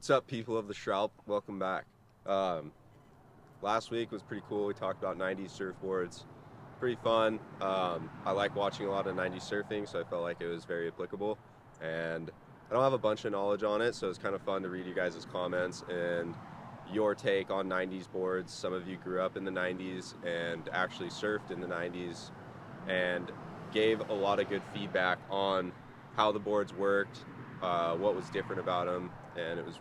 What's up, people of the Shroud? Welcome back. Last week was pretty cool. We talked about 90s surfboards. Pretty fun. I like watching a lot of 90s surfing, so I felt like it was very applicable. And I don't have a bunch of knowledge on it, so it's kind of fun to read you guys' comments and your take on 90s boards. Some of you grew up in the 90s and actually surfed in the 90s and gave a lot of good feedback on how the boards worked, what was different about them, and it was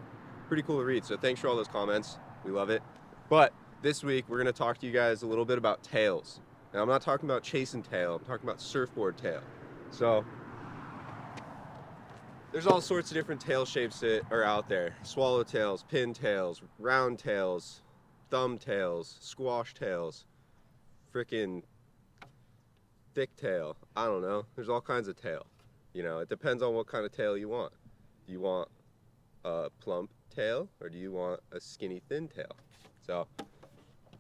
pretty cool to read. So thanks for all those comments. We love it. But this week we're going to talk to you guys a little bit about tails. Now I'm not talking about chasing tail, I'm talking about surfboard tail. So there's all sorts of different tail shapes that are out there. Swallow tails, pin tails, round tails, thumb tails, squash tails, freaking thick tail. I don't know. There's all kinds of tail. You know, it depends on what kind of tail you want. Do you want a plump tail or do you want a skinny thin tail? So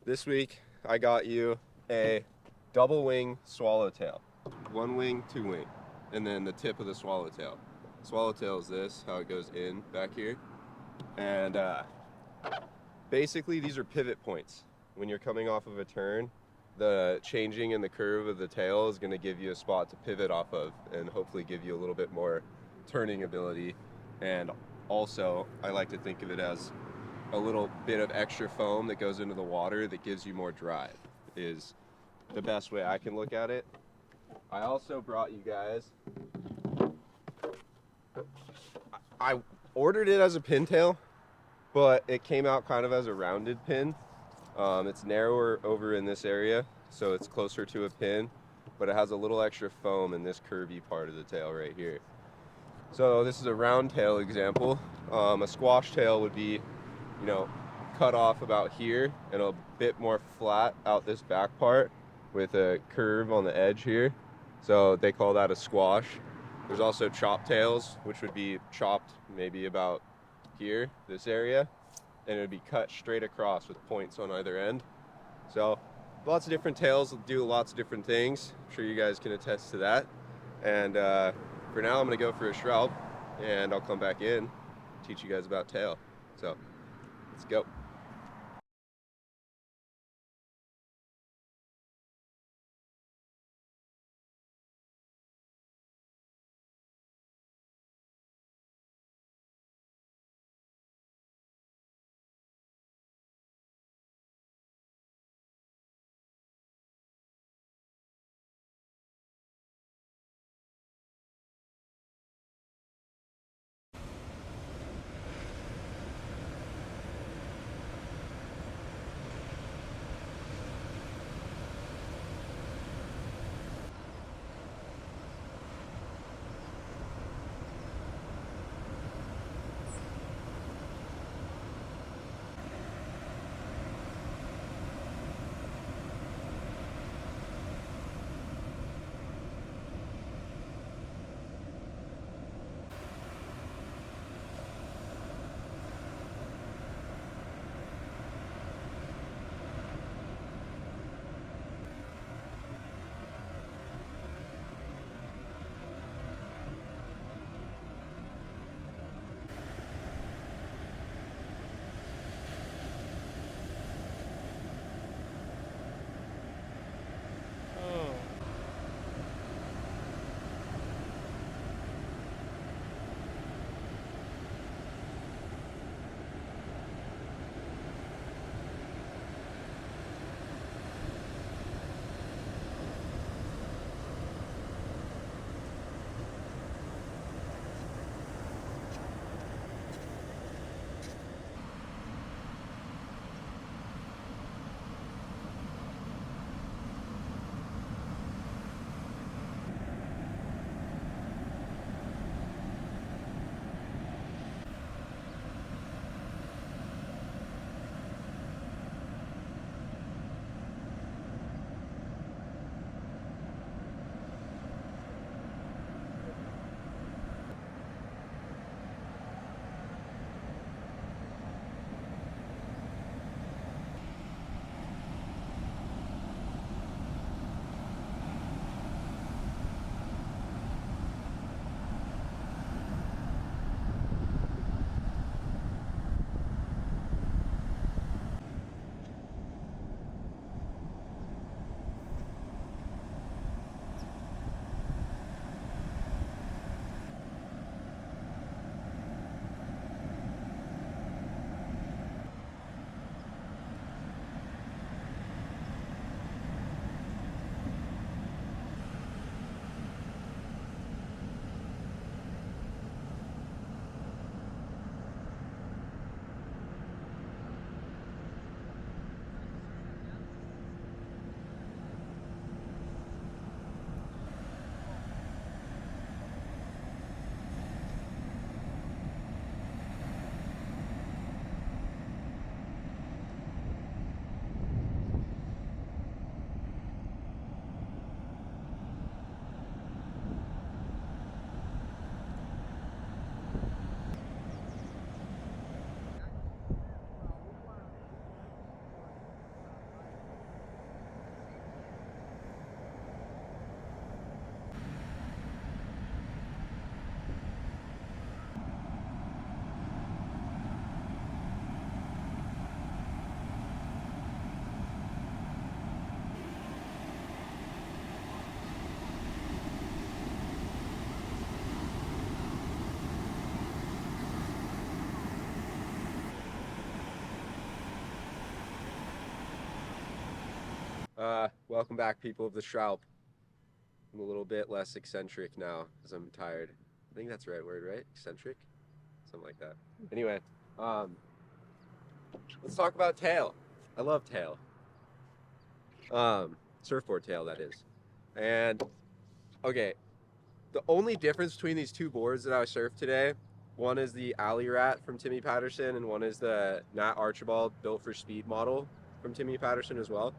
this week I got you a double wing swallowtail. One wing, two wing, and then the tip of the swallowtail. Swallowtail is this, how it goes in back here. And basically these are pivot points. When you're coming off of a turn, the changing in the curve of the tail is going to give you a spot to pivot off of and hopefully give you a little bit more turning ability. And also, I like to think of it as a little bit of extra foam that goes into the water that gives you more drive, is the best way I can look at it. I also brought you guys, I ordered it as a pintail, but it came out kind of as a rounded pin. It's narrower over in this area, so it's closer to a pin, but it has a little extra foam in this curvy part of the tail right here. So this is a round tail example. A squash tail would be, you know, cut off about here and a bit more flat out this back part with a curve on the edge here. So they call that a squash. There's also chop tails, which would be chopped maybe about here, this area, and it would be cut straight across with points on either end. So lots of different tails do lots of different things. I'm sure you guys can attest to that. And for now I'm gonna go for a shroud and I'll come back in, teach you guys about tail. So let's go. Welcome back, people of the Shroud. I'm a little bit less eccentric now because I'm tired. I think that's the right word, right? Eccentric? Something like that. Anyway, um, let's talk about tail. I love tail. Surfboard tail, that is. And, okay, the only difference between these two boards that I surfed today, one is the Alley Rat from Timmy Patterson, and one is the Nat Archibald Built for Speed model from Timmy Patterson as well.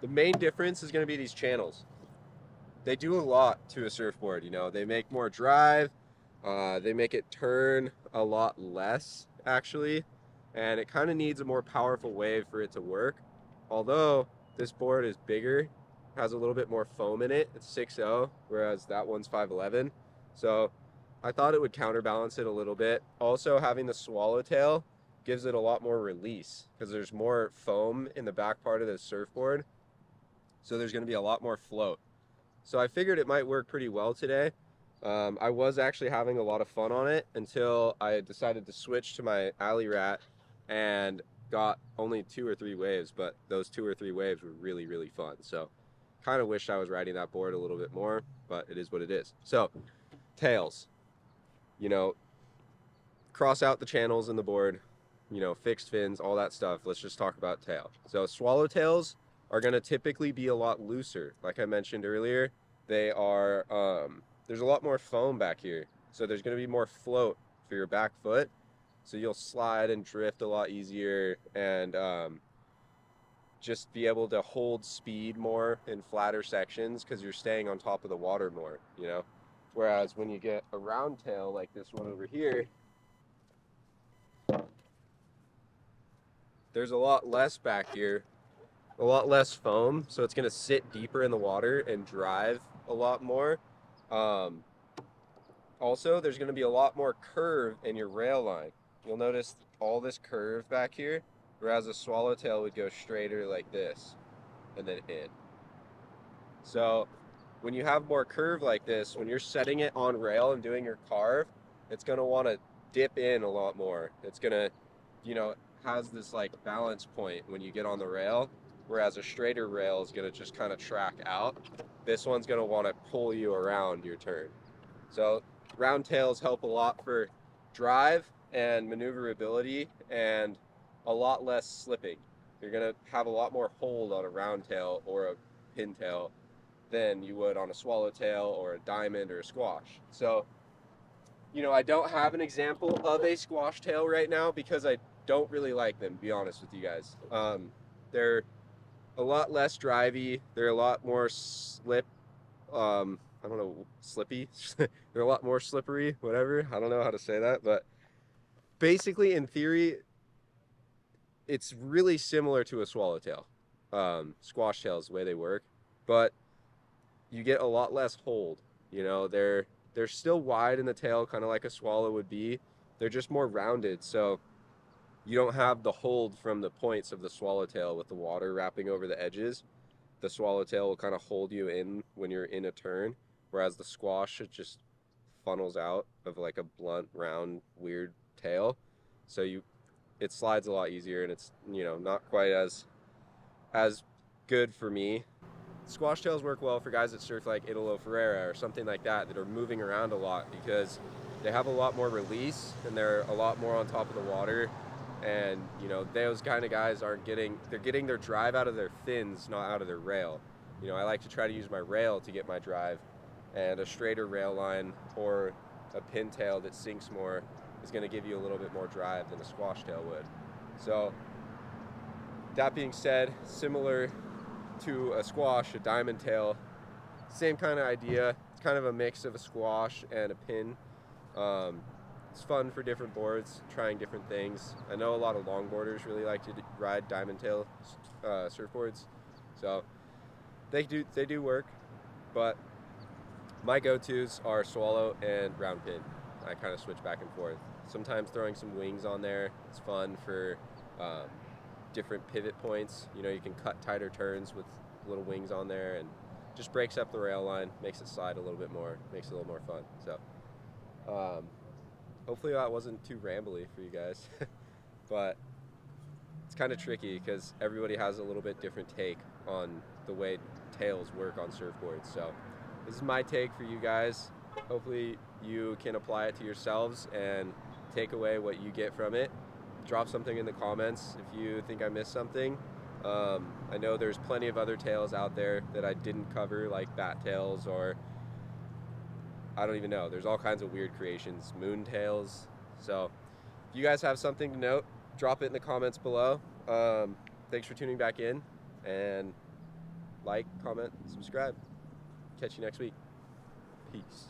The main difference is going to be these channels. They do a lot to a surfboard, you know. They make more drive, they make it turn a lot less, actually, and it kind of needs a more powerful wave for it to work. Although this board is bigger, has a little bit more foam in it. It's 6.0, whereas that one's 5.11. So I thought it would counterbalance it a little bit. Also, having the swallowtail gives it a lot more release because there's more foam in the back part of the surfboard. So there's going to be a lot more float. So I figured it might work pretty well today. I was actually having a lot of fun on it until I decided to switch to my Alley Rat and got only 2 or 3 waves, but those 2 or 3 waves were really, really fun. So kind of wish I was riding that board a little bit more, but it is what it is. So tails, you know, cross out the channels in the board, you know, fixed fins, all that stuff. Let's just talk about tail. So swallowtails are going to typically be a lot looser. Like I mentioned earlier, they are, there's a lot more foam back here. So there's going to be more float for your back foot. So you'll slide and drift a lot easier and just be able to hold speed more in flatter sections because you're staying on top of the water more, you know? Whereas when you get a round tail like this one over here, there's a lot less back here, a lot less foam, so it's going to sit deeper in the water and drive a lot more. Also, there's going to be a lot more curve in your rail line. You'll notice all this curve back here, whereas a swallowtail would go straighter like this and then in. So when you have more curve like this, when you're setting it on rail and doing your carve, it's going to want to dip in a lot more. It's going to, you know, has this like balance point when you get on the rail, whereas a straighter rail is going to just kind of track out. This one's going to want to pull you around your turn. So round tails help a lot for drive and maneuverability and a lot less slipping. You're going to have a lot more hold on a round tail or a pintail than you would on a swallowtail or a diamond or a squash. So, you know, I don't have an example of a squash tail right now because I don't really like them, to be honest with you guys. They're a lot less drivey. They're a lot more I don't know, slippy. They're a lot more slippery, whatever. I don't know how to say that, but basically in theory, it's really similar to a swallowtail. Squash tail is the way they work, but you get a lot less hold. You know, they're still wide in the tail, kind of like a swallow would be. They're just more rounded, so you don't have the hold from the points of the swallowtail with the water wrapping over the edges. The swallowtail will kind of hold you in when you're in a turn, whereas the squash, it just funnels out of like a blunt, round, weird tail. So it slides a lot easier, and it's, you know, not quite as good for me. Squash tails work well for guys that surf like Italo Ferreira or something like that are moving around a lot because they have a lot more release and they're a lot more on top of the water. And, you know, those kind of guys they're getting their drive out of their fins, not out of their rail. You know, I like to try to use my rail to get my drive, and a straighter rail line or a pintail that sinks more is going to give you a little bit more drive than a squash tail would. So that being said, similar to a squash, a diamond tail, same kind of idea. It's kind of a mix of a squash and a pin. It's fun for different boards, trying different things. I know a lot of longboarders really like to ride diamond tail surfboards, so they do work, but my go-tos are swallow and round pin. I kind of switch back and forth. Sometimes throwing some wings on there, it's fun for different pivot points. You know, you can cut tighter turns with little wings on there, and just breaks up the rail line, makes it slide a little bit more, makes it a little more fun. So hopefully that wasn't too rambly for you guys, but it's kind of tricky because everybody has a little bit different take on the way tails work on surfboards. So this is my take for you guys. Hopefully you can apply it to yourselves and take away what you get from it. Drop something in the comments if you think I missed something. I know there's plenty of other tails out there that I didn't cover, like bat tails, or I don't even know. There's all kinds of weird creations, moon tails. So if you guys have something to note, drop it in the comments below. Thanks for tuning back in, and like, comment, subscribe. Catch you next week. Peace.